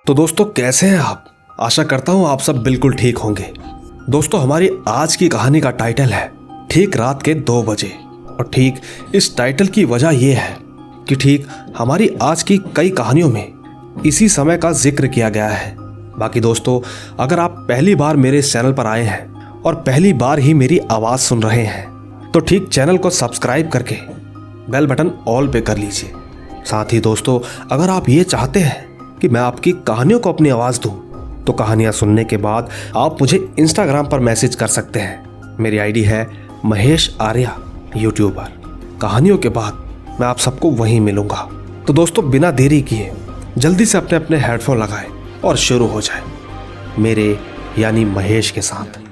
तो दोस्तों कैसे हैं आप। आशा करता हूं आप सब बिल्कुल ठीक होंगे। दोस्तों हमारी आज की कहानी का टाइटल है ठीक रात के 2 बजे। और ठीक इस टाइटल की वजह यह है कि ठीक हमारी आज की कई कहानियों में इसी समय का जिक्र किया गया है। बाकी दोस्तों अगर आप पहली बार मेरे इस चैनल पर आए हैं और पहली बार ही मेरी आवाज़ सुन रहे हैं तो ठीक चैनल को सब्सक्राइब करके बेल बटन ऑल पे कर लीजिए। साथ ही दोस्तों अगर आप ये चाहते हैं कि मैं आपकी कहानियों को अपनी आवाज़ दूं तो कहानियां सुनने के बाद आप मुझे इंस्टाग्राम पर मैसेज कर सकते हैं। मेरी आईडी है महेश आर्या यूट्यूबर। कहानियों के बाद मैं आप सबको वहीं मिलूंगा। तो दोस्तों बिना देरी किए जल्दी से अपने अपने हेडफोन लगाएं और शुरू हो जाए मेरे यानी महेश के साथ।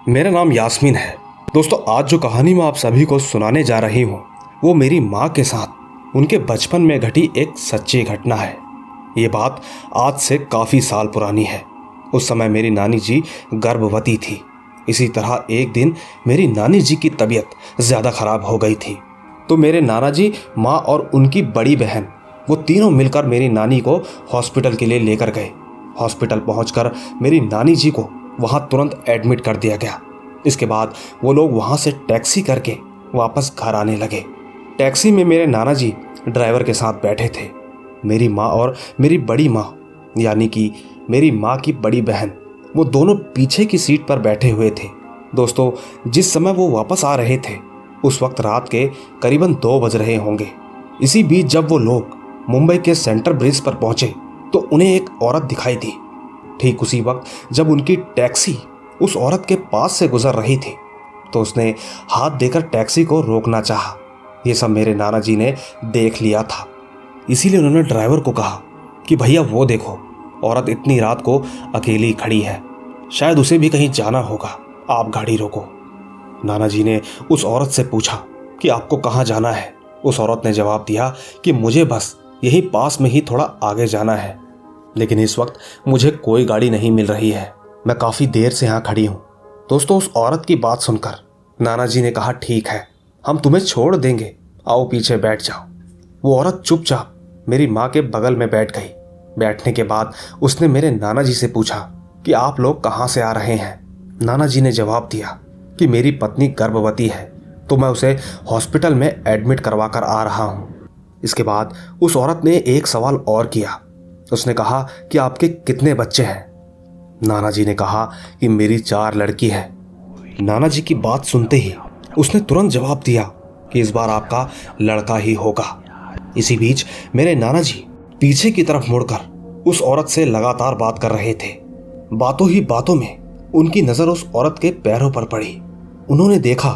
मेरा नाम यास्मीन है। दोस्तों आज जो कहानी मैं आप सभी को सुनाने जा रही हूँ वो मेरी माँ के साथ उनके बचपन में घटी एक सच्ची घटना है। ये बात आज से काफ़ी साल पुरानी है। उस समय मेरी नानी जी गर्भवती थी। इसी तरह एक दिन मेरी नानी जी की तबीयत ज़्यादा ख़राब हो गई थी तो मेरे नाना जी, माँ और उनकी बड़ी बहन वो तीनों मिलकर मेरी नानी को हॉस्पिटल के लिए लेकर गए। हॉस्पिटल पहुंचकर मेरी नानी जी को वहां तुरंत एडमिट कर दिया गया। इसके बाद वो लोग वहां से टैक्सी करके वापस घर आने लगे। टैक्सी में मेरे नाना जी ड्राइवर के साथ बैठे थे। मेरी माँ और मेरी बड़ी माँ यानी कि मेरी माँ की बड़ी बहन वो दोनों पीछे की सीट पर बैठे हुए थे। दोस्तों जिस समय वो वापस आ रहे थे उस वक्त रात के करीबन 2 बज रहे होंगे। इसी बीच जब वो लोग मुंबई के सेंटर ब्रिज पर पहुंचे तो उन्हें एक औरत दिखाई दी। ठीक उसी वक्त जब उनकी टैक्सी उस औरत के पास से गुजर रही थी तो उसने हाथ देकर टैक्सी को रोकना चाहा। ये सब मेरे नाना जी ने देख लिया था। इसीलिए उन्होंने ड्राइवर को कहा कि भैया वो देखो, औरत इतनी रात को अकेली खड़ी है, शायद उसे भी कहीं जाना होगा, आप गाड़ी रोको। नाना जी ने उस औरत से पूछा कि आपको कहाँ जाना है। उस औरत ने जवाब दिया कि मुझे बस यहीं पास में ही थोड़ा आगे जाना है, लेकिन इस वक्त मुझे कोई गाड़ी नहीं मिल रही है, मैं काफ़ी देर से यहाँ खड़ी हूँ। दोस्तों उस औरत की बात सुनकर नाना जी ने कहा ठीक है, हम तुम्हें छोड़ देंगे, आओ पीछे बैठ जाओ। वो औरत चुपचाप मेरी माँ के बगल में बैठ गई। बैठने के बाद उसने मेरे नाना जी से पूछा कि आप लोग कहाँ से आ रहे हैं। नाना जी ने जवाब दिया कि मेरी पत्नी गर्भवती है तो मैं उसे हॉस्पिटल में एडमिट करवा कर आ रहा हूँ। इसके बाद उस औरत ने एक सवाल और किया। उसने कहा कि आपके कितने बच्चे हैं। नाना जी ने कहा कि मेरी 4 लड़की है। नाना जी की बात सुनते ही उसने तुरंत जवाब दिया कि इस बार आपका लड़का ही होगा। इसी बीच मेरे नाना जी पीछे की तरफ मुड़कर उस औरत से लगातार बात कर रहे थे। बातों ही बातों में उनकी नज़र उस औरत के पैरों पर पड़ी। उन्होंने देखा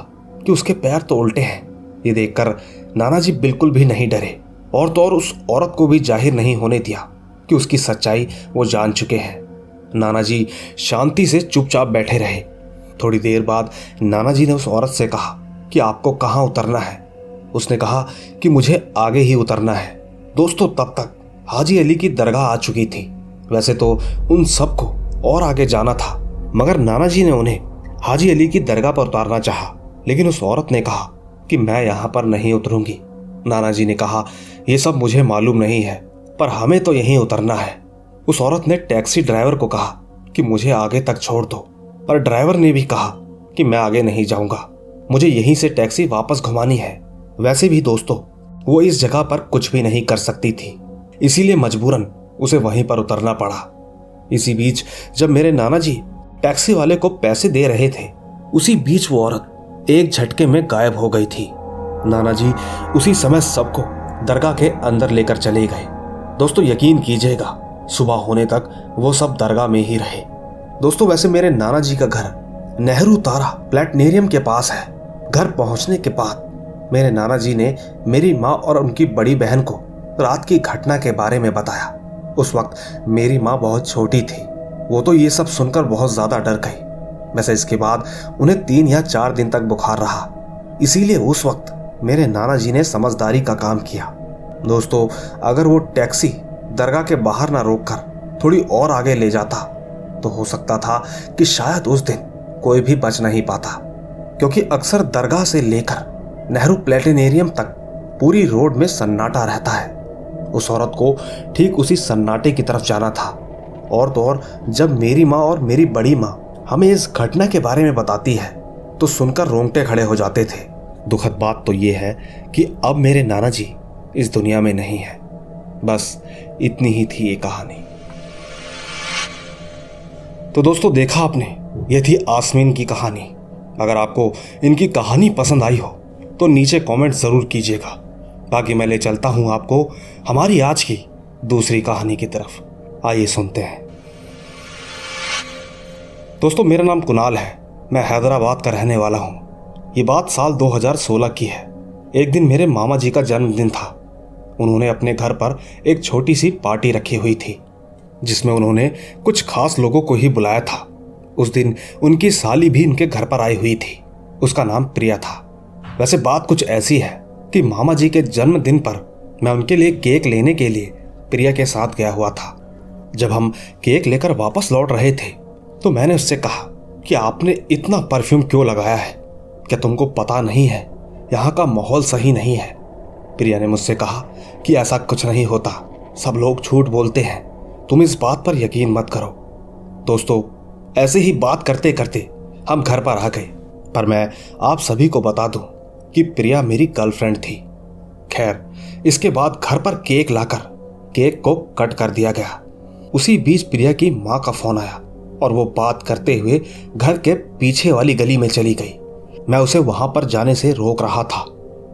कि उसके पैर तो उल्टे हैं। ये देखकर नाना जी बिल्कुल भी नहीं डरे और तो और उस औरत को भी जाहिर नहीं होने दिया कि उसकी सच्चाई वो जान चुके हैं। नाना जी शांति से चुपचाप बैठे रहे। थोड़ी देर बाद नाना जी ने उस औरत से कहा कि आपको कहाँ उतरना है। उसने कहा कि मुझे आगे ही उतरना है। दोस्तों तब तक हाजी अली की दरगाह आ चुकी थी। वैसे तो उन सबको और आगे जाना था मगर नाना जी ने उन्हें हाजी अली की दरगाह पर उतारना चाहा, लेकिन उस औरत ने कहा कि मैं यहाँ पर नहीं उतरूंगी। नाना जी ने कहा ये सब मुझे मालूम नहीं है पर हमें तो यहीं उतरना है। उस औरत ने टैक्सी ड्राइवर को कहा कि मुझे आगे तक छोड़ दो, पर ड्राइवर ने भी कहा कि मैं आगे नहीं जाऊंगा, मुझे यहीं से टैक्सी वापस घुमानी है। वैसे भी दोस्तों वो इस जगह पर कुछ भी नहीं कर सकती थी, इसीलिए मजबूरन उसे वहीं पर उतरना पड़ा। इसी बीच जब मेरे नाना जी टैक्सी वाले को पैसे दे रहे थे उसी बीच वो औरत एक झटके में गायब हो गई थी। नाना जी उसी समय सबको दरगाह के अंदर लेकर चले गए। दोस्तों यकीन कीजिएगा सुबह होने तक वो सब दरगाह में ही रहे। दोस्तों वैसे मेरे नाना जी का घर नेहरू तारा प्लेनेरियम के पास है। घर पहुंचने के बाद मेरे नाना जी ने मेरी माँ और उनकी बड़ी बहन को रात की घटना के बारे में बताया। उस वक्त मेरी माँ बहुत छोटी थी, वो तो ये सब सुनकर बहुत ज़्यादा डर गई। वैसे इसके बाद उन्हें 3 या 4 दिन तक बुखार रहा, इसीलिए उस वक्त मेरे नाना जी ने समझदारी का काम किया। दोस्तों अगर वो टैक्सी दरगाह के बाहर ना रोककर थोड़ी और आगे ले जाता तो हो सकता था कि शायद उस दिन कोई भी बच नहीं पाता, क्योंकि अक्सर दरगाह से लेकर नेहरू प्लेनेटेरियम तक पूरी रोड में सन्नाटा रहता है। उस औरत को ठीक उसी सन्नाटे की तरफ जाना था। और तो और जब मेरी माँ और मेरी बड़ी माँ हमें इस घटना के बारे में बताती है तो सुनकर रोंगटे खड़े हो जाते थे। दुखद बात तो ये है कि अब मेरे नाना जी इस दुनिया में नहीं है। बस इतनी ही थी ये कहानी। तो दोस्तों, देखा आपने, ये थी आसमीन की कहानी। अगर आपको इनकी कहानी पसंद आई हो तो नीचे कमेंट ज़रूर कीजिएगा। बाकी मैं ले चलता हूँ आपको हमारी आज की दूसरी कहानी की तरफ। आइए सुनते हैं। दोस्तों, मेरा नाम कुणाल है। मैं हैदराबाद का रहने वाला हूँ। ये बात साल 2016 की है। एक दिन मेरे मामा जी का जन्मदिन था। उन्होंने अपने घर पर एक छोटी सी पार्टी रखी हुई थी, जिसमें उन्होंने कुछ खास लोगों को ही बुलाया था। उस दिन उनकी साली भी उनके घर पर आई हुई थी। उसका नाम प्रिया था। वैसे बात कुछ ऐसी है कि मामा जी के जन्मदिन पर मैं उनके लिए केक लेने के लिए प्रिया के साथ गया हुआ था। जब हम केक लेकर वापस लौट रहे थे तो मैंने उससे कहा कि आपने इतना परफ्यूम क्यों लगाया है? क्या तुमको पता नहीं है यहाँ का माहौल सही नहीं है? प्रिया ने मुझसे कहा कि ऐसा कुछ नहीं होता, सब लोग झूठ बोलते हैं, तुम इस बात पर यकीन मत करो। दोस्तों, ऐसे ही बात करते करते हम घर पर आ गए। पर मैं आप सभी को बता दूं कि प्रिया मेरी गर्लफ्रेंड थी। खैर, इसके बाद घर पर केक लाकर केक को कट कर दिया गया। उसी बीच प्रिया की माँ का फोन आया और वो बात करते हुए घर के पीछे वाली गली में चली गई। मैं उसे वहां पर जाने से रोक रहा था,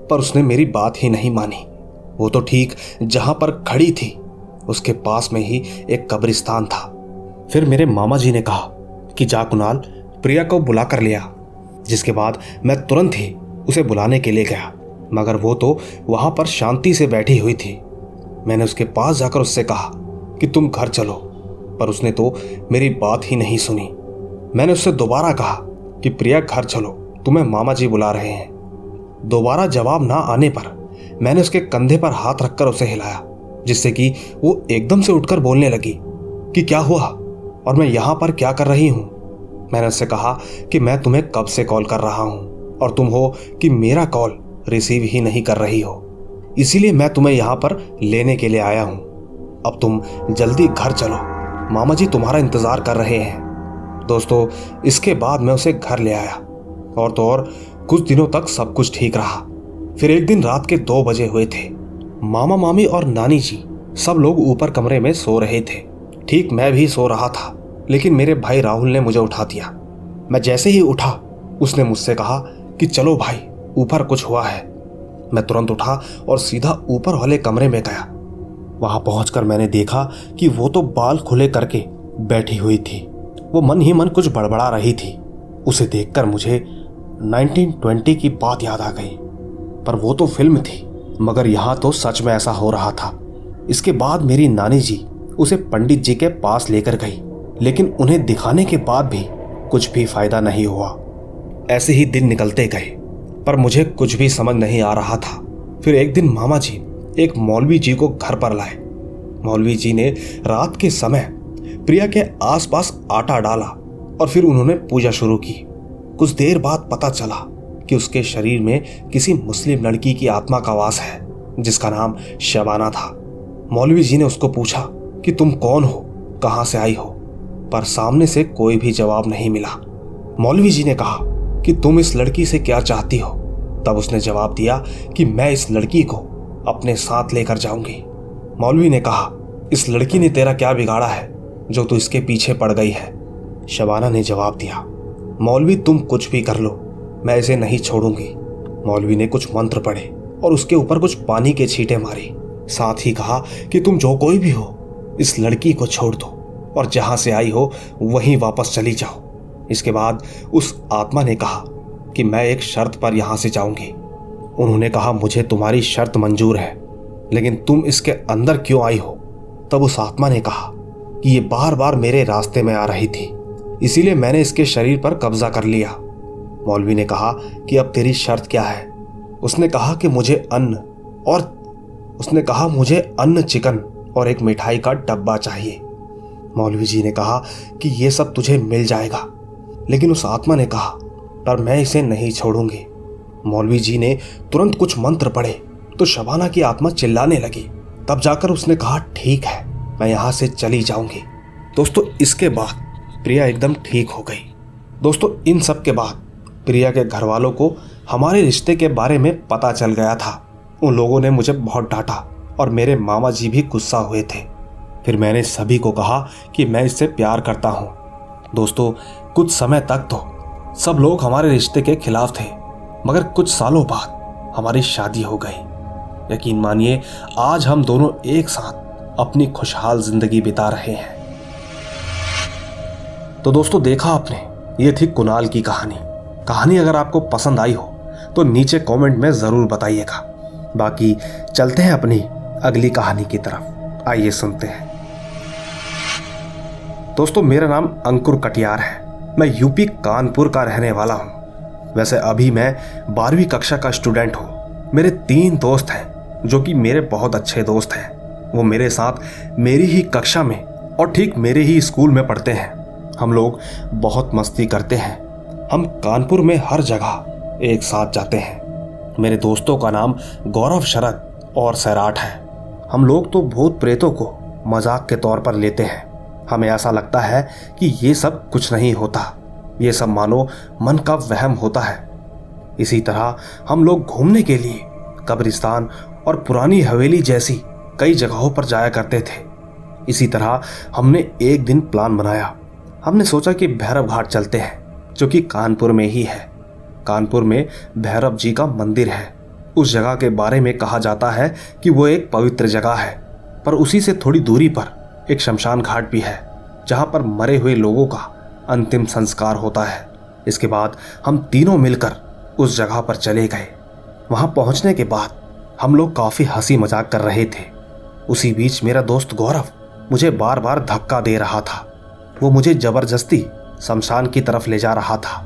पर उसने मेरी बात ही नहीं मानी। वो तो ठीक जहां पर खड़ी थी उसके पास में ही एक कब्रिस्तान था। फिर मेरे मामा जी ने कहा कि जा कुणाल, प्रिया को बुला कर ले आ। जिसके बाद मैं तुरंत ही उसे बुलाने के लिए गया, मगर वो तो वहां पर शांति से बैठी हुई थी। मैंने उसके पास जाकर उससे कहा कि तुम घर चलो, पर उसने तो मेरी बात ही नहीं सुनी। मैंने उससे दोबारा कहा कि प्रिया घर चलो, तुम्हें मामा जी बुला रहे हैं। दोबारा जवाब ना आने पर मैंने उसके कंधे पर हाथ रखकर उसे हिलाया, जिससे कि वो एकदम से उठकर बोलने लगी कि क्या हुआ और मैं यहाँ पर क्या कर रही हूँ। मैंने उससे कहा कि मैं तुम्हें कब से कॉल कर रहा हूँ और तुम हो कि मेरा कॉल रिसीव ही नहीं कर रही हो, इसीलिए मैं तुम्हें यहाँ पर लेने के लिए आया हूँ। अब तुम जल्दी घर चलो, मामा जी तुम्हारा इंतजार कर रहे हैं। दोस्तों, इसके बाद मैं उसे घर ले आया और तो और कुछ दिनों तक सब कुछ ठीक रहा। फिर एक दिन रात के 2 बजे हुए थे। मामा मामी और नानी जी सब लोग ऊपर कमरे में सो रहे थे। ठीक मैं भी सो रहा था, लेकिन मेरे भाई राहुल ने मुझे उठा दिया। मैं जैसे ही उठा उसने मुझसे कहा कि चलो भाई, ऊपर कुछ हुआ है। मैं तुरंत उठा और सीधा ऊपर वाले कमरे में गया। वहां पहुंचकर मैंने देखा कि वो तो बाल खुले करके बैठी हुई थी। वो मन ही मन कुछ बड़बड़ा रही थी। उसे देखकर मुझे 1920 की बात याद आ गई। पर वो तो फिल्म थी, मगर यहाँ तो सच में ऐसा हो रहा था। इसके बाद मेरी नानी जी उसे पंडित जी के पास लेकर गई, लेकिन उन्हें दिखाने के बाद भी कुछ भी फायदा नहीं हुआ। ऐसे ही दिन निकलते गए, पर मुझे कुछ भी समझ नहीं आ रहा था। फिर एक दिन मामा जी एक मौलवी जी को घर पर लाए। मौलवी जी ने रात के समय प्रिया के आसपास आटा डाला और फिर उन्होंने पूजा शुरू की। कुछ देर बाद पता चला कि उसके शरीर में किसी मुस्लिम लड़की की आत्मा का वास है, जिसका नाम शबाना था। मौलवी जी ने उसको पूछा कि तुम कौन हो, कहां से आई हो, पर सामने से कोई भी जवाब नहीं मिला। मौलवी जी ने कहा कि तुम इस लड़की से क्या चाहती हो? तब उसने जवाब दिया कि मैं इस लड़की को अपने साथ लेकर जाऊंगी। मौलवी ने कहा, इस लड़की ने तेरा क्या बिगाड़ा है जो तू इसके पीछे पड़ गई है? शबाना ने जवाब दिया, मौलवी तुम कुछ भी कर लो, मैं इसे नहीं छोड़ूंगी। मौलवी ने कुछ मंत्र पढ़े और उसके ऊपर कुछ पानी के छींटे मारे। साथ ही कहा कि तुम जो कोई भी हो, इस लड़की को छोड़ दो और जहां से आई हो वहीं वापस चली जाओ। इसके बाद उस आत्मा ने कहा कि मैं एक शर्त पर यहां से जाऊंगी। उन्होंने कहा, मुझे तुम्हारी शर्त मंजूर है, लेकिन तुम इसके अंदर क्यों आई हो? तब उस आत्मा ने कहा कि ये बार बार मेरे रास्ते में आ रही थी, इसीलिए मैंने इसके शरीर पर कब्जा कर लिया। मौलवी ने कहा कि अब तेरी शर्त क्या है? उसने कहा कि मुझे अन्न चिकन और एक मिठाई का डब्बा चाहिए। मौलवी जी ने कहा कि ये सब तुझे मिल जाएगा, लेकिन उस आत्मा ने कहा पर मैं इसे नहीं छोड़ूंगी। मौलवी जी ने तुरंत कुछ मंत्र पढ़े तो शबाना की आत्मा चिल्लाने लगी। तब जाकर उसने कहा ठीक है, मैं यहाँ से चली जाऊंगी। दोस्तों इसके बाद प्रिया एकदम ठीक हो गई। दोस्तों इन सब के बाद प्रिया के घर वालों को हमारे रिश्ते के बारे में पता चल गया था। उन लोगों ने मुझे बहुत डांटा और मेरे मामा जी भी गुस्सा हुए थे। फिर मैंने सभी को कहा कि मैं इससे प्यार करता हूँ। दोस्तों कुछ समय तक तो सब लोग हमारे रिश्ते के खिलाफ थे, मगर कुछ सालों बाद हमारी शादी हो गई। यकीन मानिए आज हम दोनों एक साथ अपनी खुशहाल जिंदगी बिता रहे हैं। तो दोस्तों देखा आपने, ये थी कुणाल की कहानी अगर आपको पसंद आई हो तो नीचे कमेंट में ज़रूर बताइएगा। बाकी चलते हैं अपनी अगली कहानी की तरफ, आइए सुनते हैं। दोस्तों मेरा नाम अंकुर कटियार है। मैं यूपी कानपुर का रहने वाला हूँ। वैसे अभी मैं 12वीं कक्षा का स्टूडेंट हूँ। मेरे 3 दोस्त हैं जो कि मेरे बहुत अच्छे दोस्त हैं। वो मेरे साथ मेरी ही कक्षा में और ठीक मेरे ही स्कूल में पढ़ते हैं। हम लोग बहुत मस्ती करते हैं। हम कानपुर में हर जगह एक साथ जाते हैं। मेरे दोस्तों का नाम गौरव, शरद और सैराट है। हम लोग तो भूत प्रेतों को मजाक के तौर पर लेते हैं। हमें ऐसा लगता है कि ये सब कुछ नहीं होता, ये सब मानो मन का वहम होता है। इसी तरह हम लोग घूमने के लिए कब्रिस्तान और पुरानी हवेली जैसी कई जगहों पर जाया करते थे। इसी तरह हमने एक दिन प्लान बनाया। हमने सोचा कि भैरव घाट चलते हैं, जो कि कानपुर में ही है। कानपुर में भैरव जी का मंदिर है। उस जगह के बारे में कहा जाता है कि वो एक पवित्र जगह है, पर उसी से थोड़ी दूरी पर एक शमशान घाट भी है, जहां पर मरे हुए लोगों का अंतिम संस्कार होता है। इसके बाद हम तीनों मिलकर उस जगह पर चले गए। वहां पहुंचने के बाद हम लोग काफ़ी हंसी मजाक कर रहे थे। उसी बीच मेरा दोस्त गौरव मुझे बार बार धक्का दे रहा था। वो मुझे जबरदस्ती शमशान की तरफ ले जा रहा था,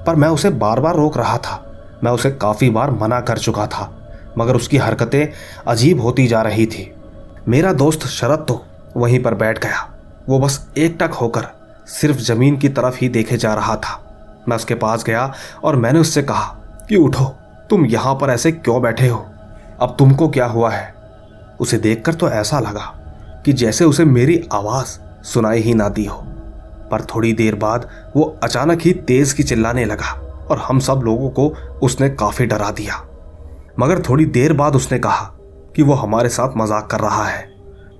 पर मैं उसे बार बार रोक रहा था। मैं उसे काफ़ी बार मना कर चुका था, मगर उसकी हरकतें अजीब होती जा रही थी। मेरा दोस्त शरद तो वहीं पर बैठ गया। वो बस एकटक होकर सिर्फ ज़मीन की तरफ ही देखे जा रहा था। मैं उसके पास गया और मैंने उससे कहा कि उठो, तुम यहाँ पर ऐसे क्यों बैठे हो? अब तुमको क्या हुआ है? उसे देखकर तो ऐसा लगा कि जैसे उसे मेरी आवाज़ सुनाई ही ना दी हो। पर थोड़ी देर बाद वो अचानक ही तेज़ की चिल्लाने लगा और हम सब लोगों को उसने काफ़ी डरा दिया। मगर थोड़ी देर बाद उसने कहा कि वो हमारे साथ मजाक कर रहा है।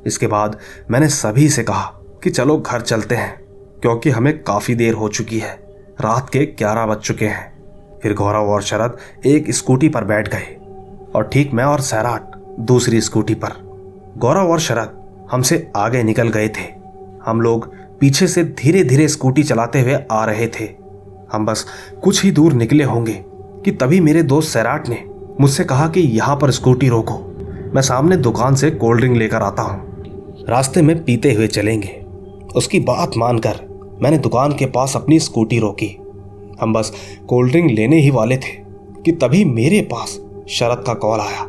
इसके बाद मैंने सभी से कहा कि चलो घर चलते हैं, क्योंकि हमें काफ़ी देर हो चुकी है। रात के 11 बज चुके हैं। फिर गौरव और शरद एक स्कूटी पर बैठ गए और ठीक मैं और सैराट दूसरी स्कूटी पर। गौरव और शरद हमसे आगे निकल गए थे। हम लोग पीछे से धीरे धीरे स्कूटी चलाते हुए आ रहे थे। हम बस कुछ ही दूर निकले होंगे कि तभी मेरे दोस्त सैराट ने मुझसे कहा कि यहाँ पर स्कूटी रोको, मैं सामने दुकान से कोल्ड ड्रिंक लेकर आता हूँ, रास्ते में पीते हुए चलेंगे। उसकी बात मानकर मैंने दुकान के पास अपनी स्कूटी रोकी। हम बस कोल्ड ड्रिंक लेने ही वाले थे कि तभी मेरे पास शरद का कॉल आया।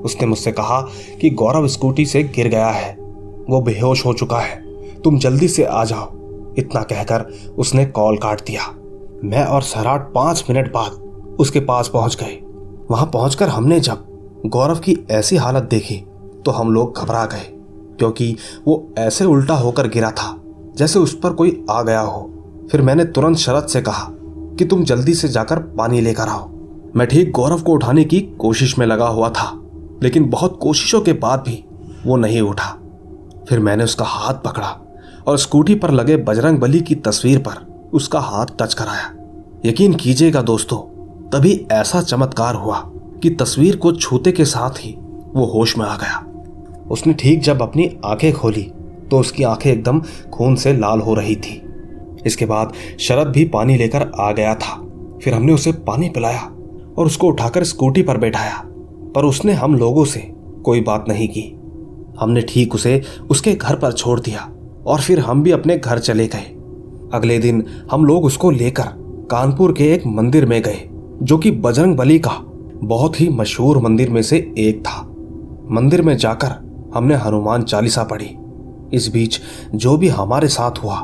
उसने मुझसे कहा कि गौरव स्कूटी से गिर गया है, वो बेहोश हो चुका है, तुम जल्दी से आ जाओ। इतना कहकर उसने कॉल काट दिया। मैं और सैराट 5 मिनट बाद उसके पास पहुंच गए। वहां पहुंचकर हमने जब गौरव की ऐसी हालत देखी तो हम लोग घबरा गए, क्योंकि वो ऐसे उल्टा होकर गिरा था जैसे उस पर कोई आ गया हो। फिर मैंने तुरंत शरद से कहा कि तुम जल्दी से जाकर पानी लेकर आओ। मैं ठीक गौरव को उठाने की कोशिश में लगा हुआ था, लेकिन बहुत कोशिशों के बाद भी वो नहीं उठा। फिर मैंने उसका हाथ पकड़ा और स्कूटी पर लगे बजरंगबली की तस्वीर पर उसका हाथ टच कराया। यकीन कीजिएगा दोस्तों, तभी ऐसा चमत्कार हुआ कि तस्वीर को छूते के साथ ही वो होश में आ गया। उसने ठीक जब अपनी आंखें खोली तो उसकी आंखें एकदम खून से लाल हो रही थी। इसके बाद शरद भी पानी लेकर आ गया था। फिर हमने उसे पानी पिलाया और उसको उठाकर स्कूटी पर बैठाया, पर उसने हम लोगों से कोई बात नहीं की। हमने ठीक उसे उसके घर पर छोड़ दिया और फिर हम भी अपने घर चले गए। अगले दिन हम लोग उसको लेकर कानपुर के एक मंदिर में गए, जो कि बजरंगबली का बहुत ही मशहूर मंदिर में से एक था। मंदिर में जाकर हमने हनुमान चालीसा पढ़ी। इस बीच जो भी हमारे साथ हुआ,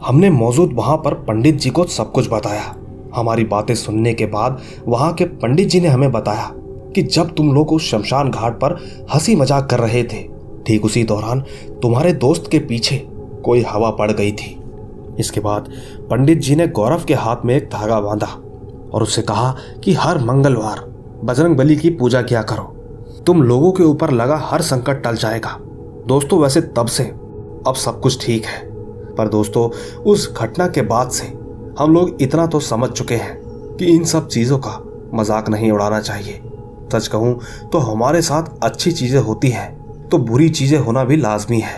हमने मौजूद वहां पर पंडित जी को सब कुछ बताया। हमारी बातें सुनने के बाद वहां के पंडित जी ने हमें बताया कि जब तुम लोग उस शमशान घाट पर हंसी मजाक कर रहे थे, ठीक उसी दौरान तुम्हारे दोस्त के पीछे कोई हवा पड़ गई थी। इसके बाद पंडित जी ने गौरव के हाथ में एक धागा बांधा और उससे कहा कि हर मंगलवार बजरंग बली की पूजा किया करो, तुम लोगों के ऊपर लगा हर संकट टल जाएगा। दोस्तों वैसे तब से अब सब कुछ ठीक है, पर दोस्तों उस घटना के बाद से हम लोग इतना तो समझ चुके हैं कि इन सब चीज़ों का मजाक नहीं उड़ाना चाहिए। सच कहूँ तो हमारे साथ अच्छी चीज़ें होती हैं तो बुरी चीज़ें होना भी लाजमी है।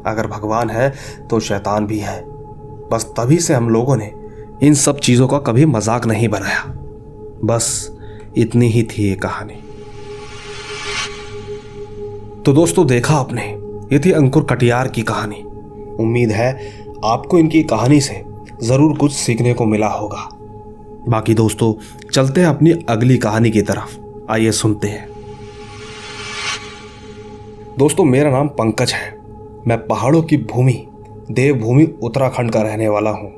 अगर भगवान है तो शैतान भी है। बस तभी से हम लोगों ने इन सब चीज़ों का कभी मजाक नहीं बनाया। बस इतनी ही थी ये कहानी। तो दोस्तों देखा आपने, ये थी अंकुर कटियार की कहानी। उम्मीद है आपको इनकी कहानी से ज़रूर कुछ सीखने को मिला होगा। बाकी दोस्तों चलते हैं अपनी अगली कहानी की तरफ, आइए सुनते हैं। दोस्तों मेरा नाम पंकज है। मैं पहाड़ों की भूमि देवभूमि उत्तराखंड का रहने वाला हूँ।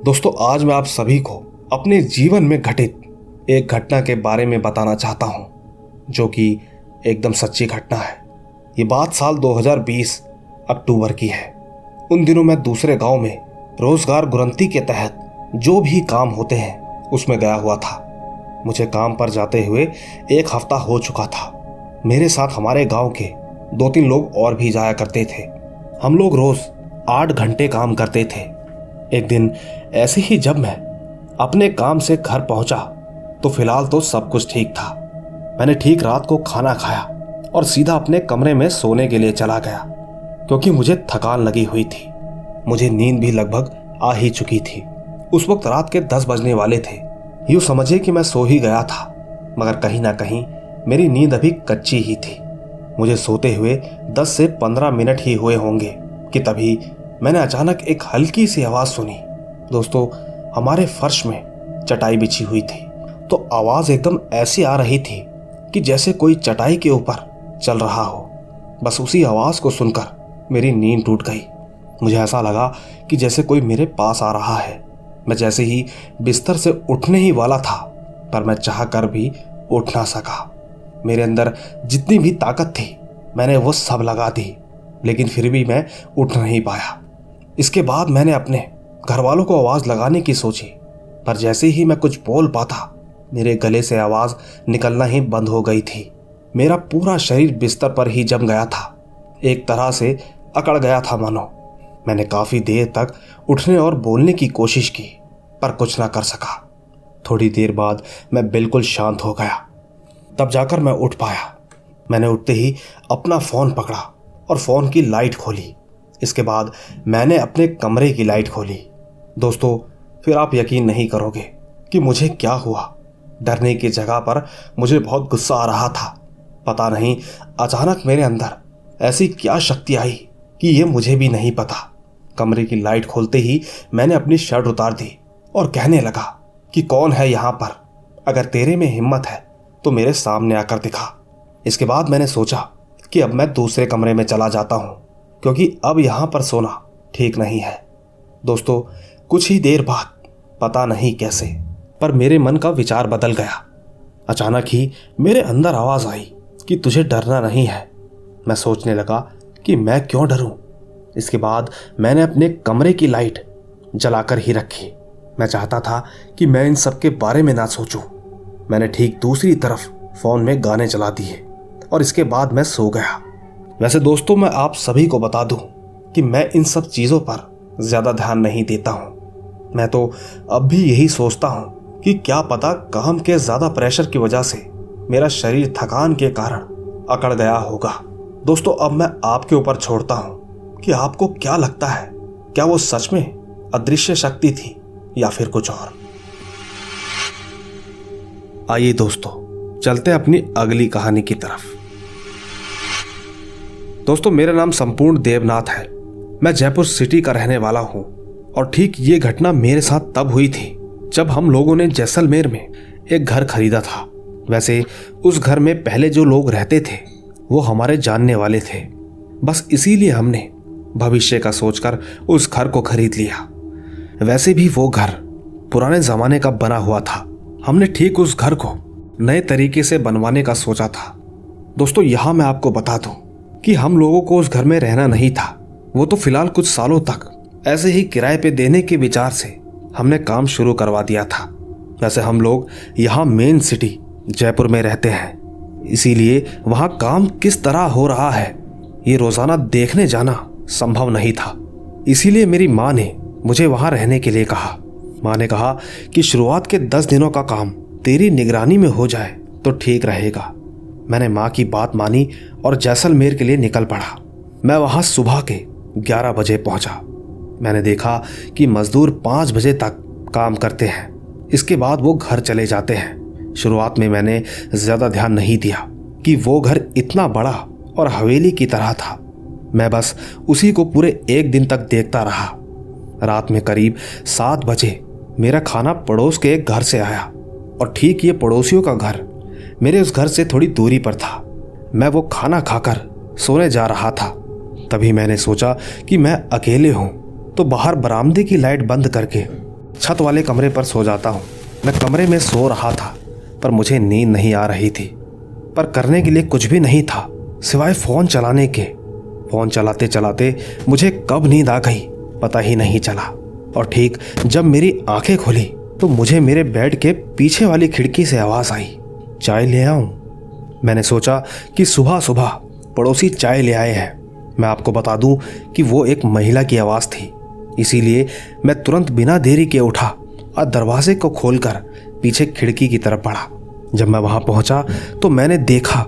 दोस्तों आज मैं आप सभी को अपने जीवन में घटित एक घटना के बारे में बताना चाहता हूँ, जो कि एकदम सच्ची घटना है। ये बात साल 2020 अक्टूबर की है। उन दिनों मैं दूसरे गांव में रोजगार गुरंती के तहत जो भी काम होते हैं उसमें गया हुआ था। मुझे काम पर जाते हुए 1 हफ्ता हो चुका था। मेरे साथ हमारे गांव के 2-3 लोग और भी जाया करते थे। हम लोग रोज 8 घंटे काम करते थे। एक दिन ऐसे ही जब मैं अपने काम से घर पहुंचा तो फिलहाल तो सब कुछ ठीक था। मैंने ठीक रात को खाना खाया और सीधा अपने कमरे में सोने के लिए चला गया, क्योंकि मुझे थकान लगी हुई थी। मुझे नींद भी लगभग आ ही चुकी थी। उस वक्त रात के 10 बजने वाले थे। यूँ समझिए कि मैं सो ही गया था, मगर कहीं ना कहीं मेरी नींद अभी कच्ची ही थी। मुझे सोते हुए 10 से 15 मिनट ही हुए होंगे कि तभी मैंने अचानक एक हल्की सी आवाज़ सुनी। दोस्तों हमारे फर्श में चटाई बिछी हुई थी, तो आवाज़ एकदम ऐसी आ रही थी कि जैसे कोई चटाई के ऊपर चल रहा हो। बस उसी आवाज़ को सुनकर मेरी नींद टूट गई। मुझे ऐसा लगा कि जैसे कोई मेरे पास आ रहा है। मैं जैसे ही बिस्तर से उठने ही वाला था, पर मैं चाह कर भी उठ ना सका। मेरे अंदर जितनी भी ताकत थी मैंने वो सब लगा दी, लेकिन फिर भी मैं उठ नहीं पाया। इसके बाद मैंने अपने घर वालों को आवाज़ लगाने की सोची, पर जैसे ही मैं कुछ बोल पाता मेरे गले से आवाज़ निकलना ही बंद हो गई थी। मेरा पूरा शरीर बिस्तर पर ही जम गया था, एक तरह से अकड़ गया था मानो। मैंने काफ़ी देर तक उठने और बोलने की कोशिश की, पर कुछ ना कर सका। थोड़ी देर बाद मैं बिल्कुल शांत हो गया, तब जाकर मैं उठ पाया। मैंने उठते ही अपना फ़ोन पकड़ा और फ़ोन की लाइट खोली। इसके बाद मैंने अपने कमरे की लाइट खोली। दोस्तों फिर आप यकीन नहीं करोगे कि मुझे क्या हुआ। डरने की जगह पर मुझे बहुत गुस्सा आ रहा था। पता नहीं अचानक मेरे अंदर ऐसी क्या शक्ति आई कि ये मुझे भी नहीं पता। कमरे की लाइट खोलते ही मैंने अपनी शर्ट उतार दी और कहने लगा कि कौन है यहाँ पर, अगर तेरे में हिम्मत है तो मेरे सामने आकर दिखा। इसके बाद मैंने सोचा कि अब मैं दूसरे कमरे में चला जाता हूँ, क्योंकि अब यहाँ पर सोना ठीक नहीं है। दोस्तों कुछ ही देर बाद पता नहीं कैसे पर मेरे मन का विचार बदल गया। अचानक ही मेरे अंदर आवाज़ आई कि तुझे डरना नहीं है। मैं सोचने लगा कि मैं क्यों डरूं। इसके बाद मैंने अपने कमरे की लाइट जलाकर ही रखी। मैं चाहता था कि मैं इन सब के बारे में ना सोचूं। मैंने ठीक दूसरी तरफ फ़ोन में गाने चला दिए और इसके बाद मैं सो गया। वैसे दोस्तों मैं आप सभी को बता दूं कि मैं इन सब चीज़ों पर ज़्यादा ध्यान नहीं देता हूं। मैं तो अब भी यही सोचता हूं कि क्या पता काम के ज़्यादा प्रेशर की वजह से मेरा शरीर थकान के कारण अकड़ गया होगा। दोस्तों अब मैं आपके ऊपर छोड़ता हूं कि आपको क्या लगता है, क्या वो सच में अदृश्य शक्ति थी या फिर कुछ और। आइए दोस्तों चलते हैं अपनी अगली कहानी की तरफ। दोस्तों मेरा नाम संपूर्ण देवनाथ है। मैं जयपुर सिटी का रहने वाला हूं और ठीक ये घटना मेरे साथ तब हुई थी जब हम लोगों ने जैसलमेर में एक घर खरीदा था। वैसे उस घर में पहले जो लोग रहते थे वो हमारे जानने वाले थे। बस इसीलिए हमने भविष्य का सोचकर उस घर को खरीद लिया। वैसे भी वो घर पुराने जमाने का बना हुआ था। हमने ठीक उस घर को नए तरीके से बनवाने का सोचा था। दोस्तों, यहाँ मैं आपको बता दूं कि हम लोगों को उस घर में रहना नहीं था। वो तो फिलहाल कुछ सालों तक ऐसे ही किराए पे देने के विचार से हमने काम शुरू करवा दिया था। वैसे हम लोग यहाँ मेन सिटी जयपुर में रहते हैं, इसीलिए वहाँ काम किस तरह हो रहा है ये रोजाना देखने जाना संभव नहीं था। इसीलिए मेरी माँ ने मुझे वहाँ रहने के लिए कहा। माँ ने कहा कि शुरुआत के 10 दिनों का काम तेरी निगरानी में हो जाए तो ठीक रहेगा। मैंने माँ की बात मानी और जैसलमेर के लिए निकल पड़ा। मैं वहाँ सुबह के 11 बजे पहुँचा। मैंने देखा कि मजदूर 5 बजे तक काम करते हैं, इसके बाद वो घर चले जाते हैं। शुरुआत में मैंने ज़्यादा ध्यान नहीं दिया कि वो घर इतना बड़ा और हवेली की तरह था। मैं बस उसी को पूरे 1 दिन तक देखता रहा। रात में करीब 7 बजे मेरा खाना पड़ोस के एक घर से आया और ठीक ये पड़ोसियों का घर मेरे उस घर से थोड़ी दूरी पर था। मैं वो खाना खाकर सोने जा रहा था। तभी मैंने सोचा कि मैं अकेले हूँ तो बाहर बरामदे की लाइट बंद करके छत वाले कमरे पर सो जाता हूँ। मैं कमरे में सो रहा था पर मुझे नींद नहीं आ रही थी, पर करने के लिए कुछ भी नहीं था सिवाय फ़ोन चलाने के। फ़ोन चलाते चलाते मुझे कब नींद आ गई पता ही नहीं चला। और ठीक जब मेरी आंखें खुली तो मुझे मेरे बेड के पीछे वाली खिड़की से आवाज़ आई, चाय ले आऊं? मैंने सोचा कि सुबह सुबह पड़ोसी चाय ले आए हैं। मैं आपको बता दूं कि वो एक महिला की आवाज़ थी, इसीलिए मैं तुरंत बिना देरी के उठा और दरवाजे को खोलकर पीछे खिड़की की तरफ बढ़ा। जब मैं वहां पहुंचा तो मैंने देखा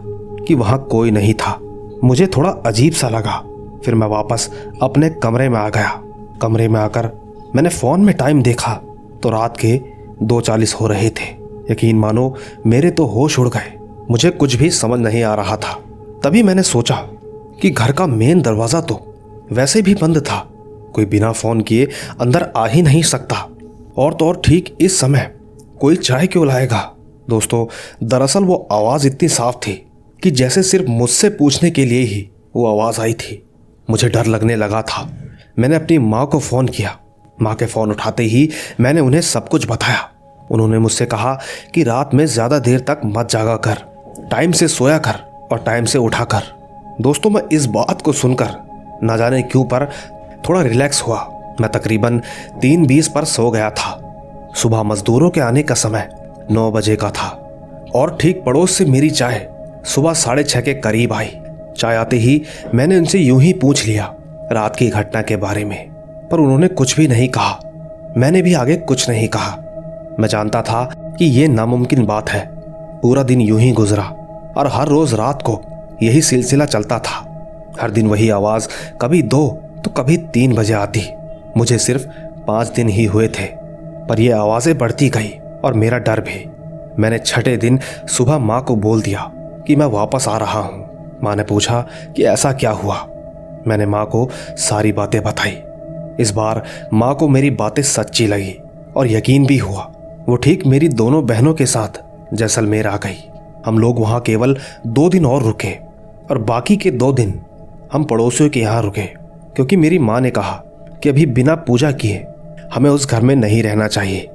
कि वहां कोई नहीं था। मुझे थोड़ा अजीब सा लगा। फिर मैं वापस अपने कमरे में आ गया। कमरे में आकर मैंने फ़ोन में टाइम देखा तो रात के 2:40 हो रहे थे। यकीन मानो मेरे तो होश उड़ गए। मुझे कुछ भी समझ नहीं आ रहा था। तभी मैंने सोचा कि घर का मेन दरवाज़ा तो वैसे भी बंद था, कोई बिना फ़ोन किए अंदर आ ही नहीं सकता। और तो और ठीक इस समय कोई चाय क्यों लाएगा? दोस्तों, दरअसल वो आवाज़ इतनी साफ थी कि जैसे सिर्फ मुझसे पूछने के लिए ही वो आवाज़ आई थी। मुझे डर लगने लगा था। मैंने अपनी माँ को फ़ोन किया। माँ के फ़ोन उठाते ही मैंने उन्हें सब कुछ बताया। उन्होंने मुझसे कहा कि रात में ज़्यादा देर तक मत जागा कर, टाइम से सोया कर और टाइम से उठा कर। दोस्तों, मैं इस बात को सुनकर ना जाने क्यों पर थोड़ा रिलैक्स हुआ। मैं तकरीबन 3:20 पर सो गया था। सुबह मजदूरों के आने का समय 9 बजे का था और ठीक पड़ोस से मेरी चाय सुबह 6:30 के करीब आई। चाय आते ही मैंने उनसे यूं ही पूछ लिया रात की घटना के बारे में, पर उन्होंने कुछ भी नहीं कहा। मैंने भी आगे कुछ नहीं कहा। मैं जानता था कि ये नामुमकिन बात है। पूरा दिन यूं ही गुजरा और हर रोज रात को यही सिलसिला चलता था। हर दिन वही आवाज़ कभी 2 तो कभी 3 बजे आती। मुझे सिर्फ 5 दिन ही हुए थे, पर यह आवाज़ें बढ़ती गई और मेरा डर भी। मैंने 6ठे दिन सुबह माँ को बोल दिया कि मैं वापस आ रहा हूँ। माँ ने पूछा कि ऐसा क्या हुआ। मैंने माँ को सारी बातें बताई। इस बार माँ को मेरी बातें सच्ची लगी और यकीन भी हुआ। वो ठीक मेरी दोनों बहनों के साथ जैसलमेर आ गई। हम लोग वहाँ केवल 2 दिन और रुके और बाकी के 2 दिन हम पड़ोसियों के यहाँ रुके, क्योंकि मेरी माँ ने कहा कि अभी बिना पूजा किए हमें उस घर में नहीं रहना चाहिए।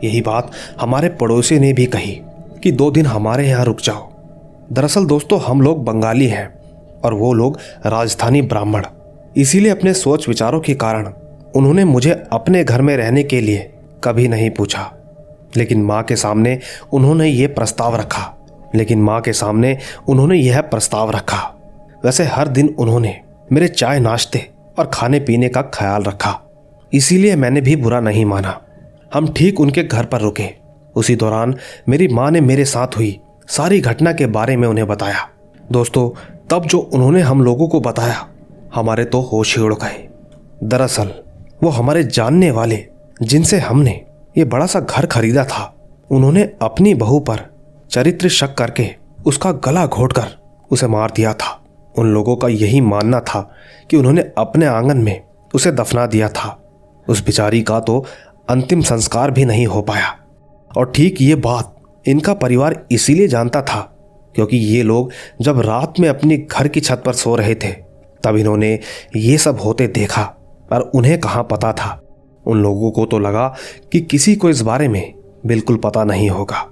यही बात हमारे पड़ोसी ने भी कही कि 2 दिन हमारे यहाँ रुक जाओ। दरअसल दोस्तों, हम लोग बंगाली हैं और वो लोग राजस्थानी ब्राह्मण, इसीलिए अपने सोच विचारों के कारण उन्होंने मुझे अपने घर में रहने के लिए कभी नहीं पूछा। लेकिन माँ के सामने उन्होंने ये प्रस्ताव रखा। वैसे हर दिन उन्होंने मेरे चाय नाश्ते और खाने पीने का ख्याल रखा, इसीलिए मैंने भी बुरा नहीं माना। हम ठीक उनके घर पर रुके। उसी दौरान मेरी माँ ने मेरे साथ हुई सारी घटना के बारे में उन्हें बताया। दोस्तों, तब जो उन्होंने हम लोगों को बताया, हमारे तो होश ही उड़ गए। दरअसल वो हमारे जानने वाले जिनसे हमने ये बड़ा सा घर खरीदा था, उन्होंने अपनी बहू पर चरित्र शक करके उसका गला घोंटकर उसे मार दिया था। उन लोगों का यही मानना था कि उन्होंने अपने आंगन में उसे दफना दिया था। उस बेचारी का तो अंतिम संस्कार भी नहीं हो पाया। और ठीक ये बात इनका परिवार इसीलिए जानता था क्योंकि ये लोग जब रात में अपनी घर की छत पर सो रहे थे तब इन्होंने ये सब होते देखा, पर उन्हें कहाँ पता था। उन लोगों को तो लगा कि किसी को इस बारे में बिल्कुल पता नहीं होगा।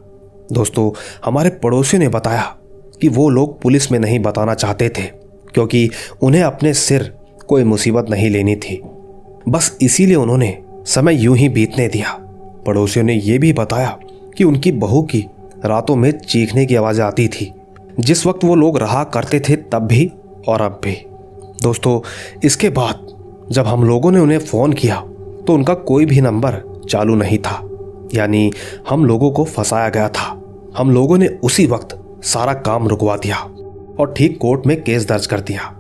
दोस्तों, हमारे पड़ोसियों ने बताया कि वो लोग पुलिस में नहीं बताना चाहते थे, क्योंकि उन्हें अपने सिर कोई मुसीबत नहीं लेनी थी। बस इसीलिए उन्होंने समय यूं ही बीतने दिया। पड़ोसियों ने यह भी बताया कि उनकी बहू की रातों में चीखने की आवाज़ आती थी, जिस वक्त वो लोग रहा करते थे तब भी और अब भी। दोस्तों, इसके बाद जब हम लोगों ने उन्हें फ़ोन किया तो उनका कोई भी नंबर चालू नहीं था, यानी हम लोगों को फंसाया गया था। हम लोगों ने उसी वक्त सारा काम रुकवा दिया और ठीक कोर्ट में केस दर्ज कर दिया।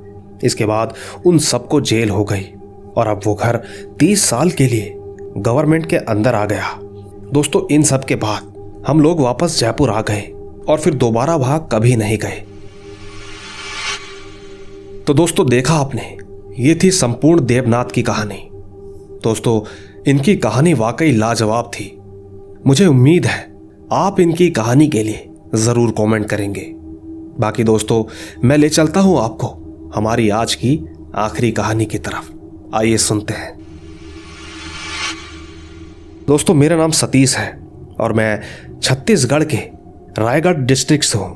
इसके बाद उन सबको जेल हो गई और अब वो घर 30 साल के लिए गवर्नमेंट के अंदर आ गया। दोस्तों, इन सब के बाद हम लोग वापस जयपुर आ गए और फिर दोबारा वहां कभी नहीं गए। तो दोस्तों, देखा आपने, ये थी संपूर्ण देवनाथ की कहानी। दोस्तों, इनकी कहानी वाकई लाजवाब थी। मुझे उम्मीद है आप इनकी कहानी के लिए जरूर कमेंट करेंगे। बाकी दोस्तों, मैं ले चलता हूं आपको हमारी आज की आखिरी कहानी की तरफ। आइए सुनते हैं। दोस्तों, मेरा नाम सतीश है और मैं छत्तीसगढ़ के रायगढ़ डिस्ट्रिक्ट से हूं।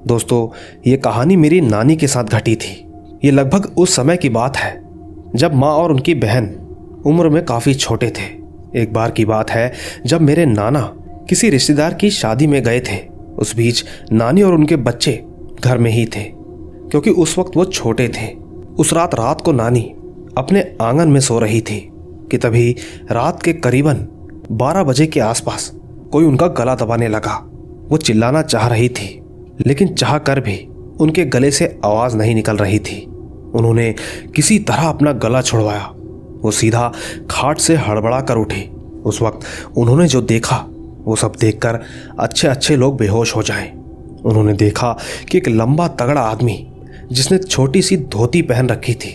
दोस्तों, ये कहानी मेरी नानी के साथ घटी थी। ये लगभग उस समय की बात है जब माँ और उनकी बहन उम्र में काफ़ी छोटे थे। एक बार की बात है जब मेरे नाना किसी रिश्तेदार की शादी में गए थे। उस बीच नानी और उनके बच्चे घर में ही थे, क्योंकि उस वक्त वो छोटे थे। उस रात को नानी अपने आंगन में सो रही थी कि तभी रात के करीबन 12 बजे के आसपास कोई उनका गला दबाने लगा। वो चिल्लाना चाह रही थी, लेकिन चाह कर भी उनके गले से आवाज़ नहीं निकल रही थी। उन्होंने किसी तरह अपना गला छुड़वाया। वो सीधा खाट से हड़बड़ा कर उठी। उस वक्त उन्होंने जो देखा वो सब देखकर अच्छे लोग बेहोश हो जाएं। उन्होंने देखा कि एक लंबा तगड़ा आदमी जिसने छोटी सी धोती पहन रखी थी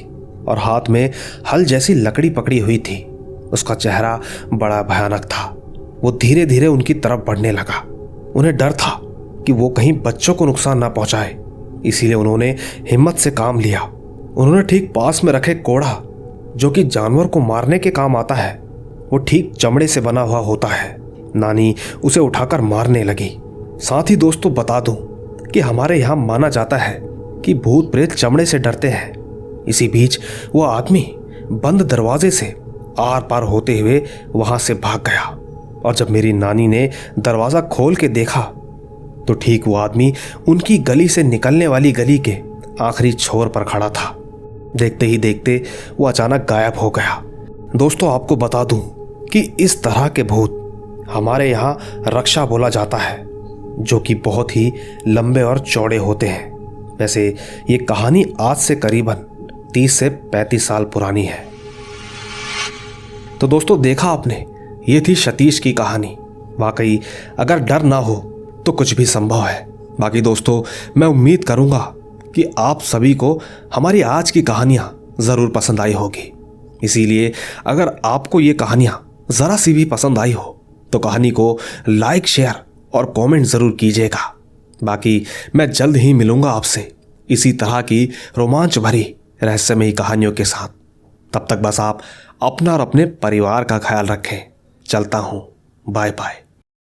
और हाथ में हल जैसी लकड़ी पकड़ी हुई थी, उसका चेहरा बड़ा भयानक था। वो धीरे धीरे उनकी तरफ बढ़ने लगा। उन्हें डर था कि वो कहीं बच्चों को नुकसान ना पहुंचाए, इसीलिए उन्होंने हिम्मत से काम लिया। उन्होंने ठीक पास में रखे कोड़ा, जो कि जानवर को मारने के काम आता है, वो ठीक चमड़े से बना हुआ होता है, नानी उसे उठाकर मारने लगी। साथ ही दोस्तों, बता दूं कि हमारे यहाँ माना जाता है कि भूत प्रेत चमड़े से डरते हैं। इसी बीच वो आदमी बंद दरवाजे से आर पार होते हुए वहां से भाग गया और जब मेरी नानी ने दरवाज़ा खोल के देखा तो ठीक वो आदमी उनकी गली से निकलने वाली गली के आखिरी छोर पर खड़ा था। देखते ही देखते वो अचानक गायब हो गया। दोस्तों, आपको बता दूं कि इस तरह के भूत हमारे यहाँ रक्षा बोला जाता है, जो कि बहुत ही लंबे और चौड़े होते हैं। वैसे ये कहानी आज से करीबन 30 से 35 साल पुरानी है। तो दोस्तों, देखा आपने, ये थी सतीश की कहानी। वाकई अगर डर ना हो तो कुछ भी संभव है। बाकी दोस्तों, मैं उम्मीद करूंगा कि आप सभी को हमारी आज की कहानियां ज़रूर पसंद आई होगी। इसीलिए अगर आपको ये कहानियां ज़रा सी भी पसंद आई हो तो कहानी को लाइक, शेयर और कमेंट ज़रूर कीजिएगा। बाकी मैं जल्द ही मिलूंगा आपसे इसी तरह की रोमांच भरी रहस्यमयी कहानियों के साथ। तब तक बस आप अपना और अपने परिवार का ख्याल रखें। चलता हूँ, बाय बाय।